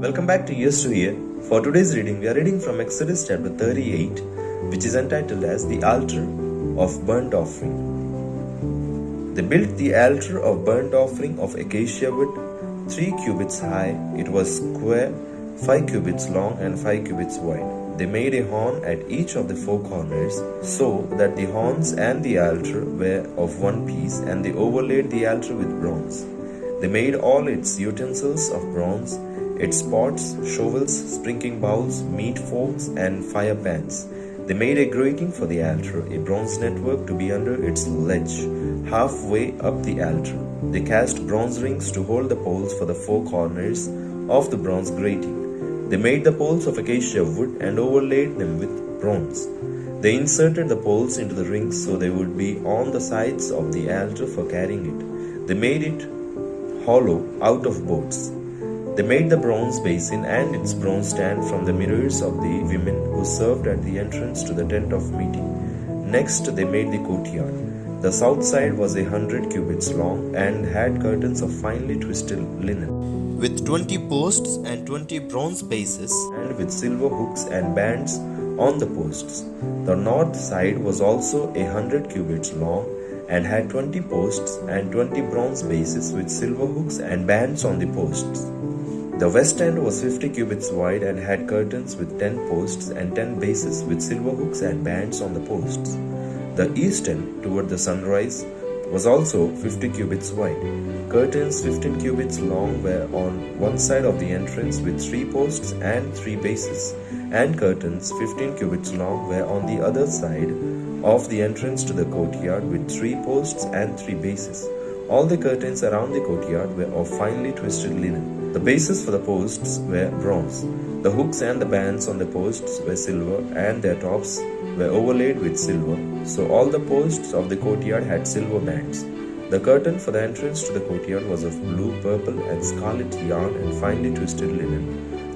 Welcome back to Years to Hear. For today's reading, we are reading from Exodus chapter 38, which is entitled as the Altar of Burnt Offering. They built the altar of burnt offering of acacia wood, 3 cubits high. It was square, 5 cubits long and 5 cubits wide. They made a horn at each of the 4 corners, so that the horns and the altar were of one piece, and they overlaid the altar with bronze. They made all its utensils of bronze, its pots, shovels, sprinkling bowls, meat forks, and fire pans. They made a grating for the altar, a bronze network to be under its ledge, halfway up the altar. They cast bronze rings to hold the poles for the 4 corners of the bronze grating. They made the poles of acacia wood and overlaid them with bronze. They inserted the poles into the rings so they would be on the sides of the altar for carrying it. They made it hollow out of boards. They made the bronze basin and its bronze stand from the mirrors of the women who served at the entrance to the tent of meeting. Next, they made the courtyard. The south side was 100 cubits long and had curtains of finely twisted linen, with 20 posts and 20 bronze bases, and with silver hooks and bands on the posts. The north side was also 100 cubits long and had 20 posts and 20 bronze bases with silver hooks and bands on the posts. The west end was 50 cubits wide and had curtains with 10 posts and 10 bases with silver hooks and bands on the posts. The east end, toward the sunrise, was also 50 cubits wide. Curtains 15 cubits long were on one side of the entrance with 3 posts and 3 bases, and curtains 15 cubits long were on the other side of the entrance to the courtyard with 3 posts and 3 bases. All the curtains around the courtyard were of finely twisted linen. The bases for the posts were bronze. The hooks and the bands on the posts were silver, and their tops were overlaid with silver. So all the posts of the courtyard had silver bands. The curtain for the entrance to the courtyard was of blue, purple, and scarlet yarn and finely twisted linen,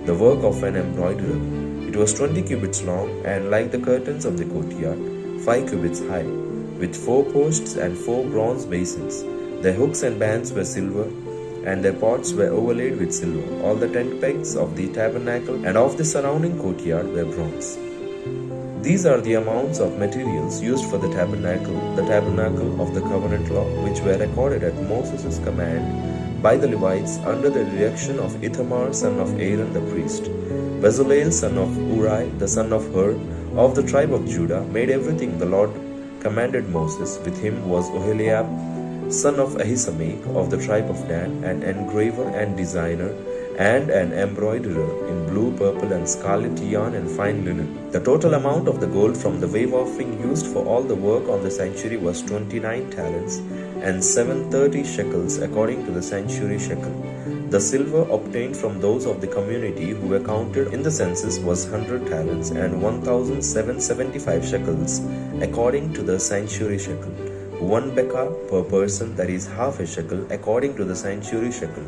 the work of an embroiderer. It was 20 cubits long, and like the curtains of the courtyard, 5 cubits high, with 4 posts and 4 bronze basins. Their hooks and bands were silver, and their pots were overlaid with silver. All the tent pegs of the tabernacle and of the surrounding courtyard were bronze. These are the amounts of materials used for the tabernacle of the covenant law, which were recorded at Moses' command by the Levites under the direction of Ithamar son of Aaron the priest. Bezalel son of Uri, the son of Hur, of the tribe of Judah, made everything the Lord commanded Moses. With him was Oholiab, son of Ahisamach, of the tribe of Dan, an engraver and designer, and an embroiderer in blue, purple, and scarlet yarn and fine linen. The total amount of the gold from the wave offering used for all the work on the sanctuary was 29 talents and 730 shekels according to the sanctuary shekel. The silver obtained from those of the community who were counted in the census was 100 talents and 1,775 shekels according to the sanctuary shekel. 1 bekah per person, that is half a shekel, according to the sanctuary shekel,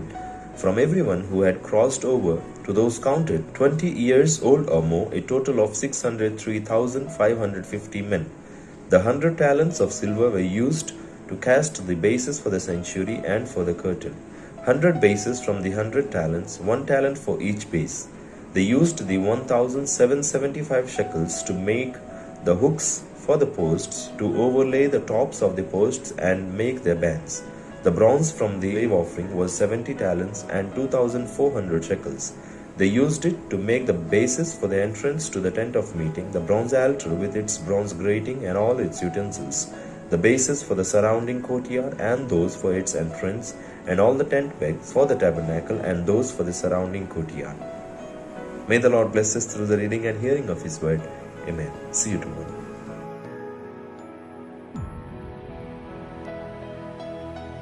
from everyone who had crossed over. To those counted 20 years old or more, a total of 603,550 men. The 100 talents of silver were used to cast the bases for the sanctuary and for the curtain. 100 bases from the 100 talents, 1 talent for each base. They used the 1,775 shekels to make the hooks for the posts, to overlay the tops of the posts and make their bands. The bronze from the wave offering was 70 talents and 2,400 shekels. They used it to make the bases for the entrance to the tent of meeting, the bronze altar with its bronze grating and all its utensils, the bases for the surrounding courtyard and those for its entrance, and all the tent pegs for the tabernacle and those for the surrounding courtyard. May the Lord bless us through the reading and hearing of His word. Amen. See you tomorrow.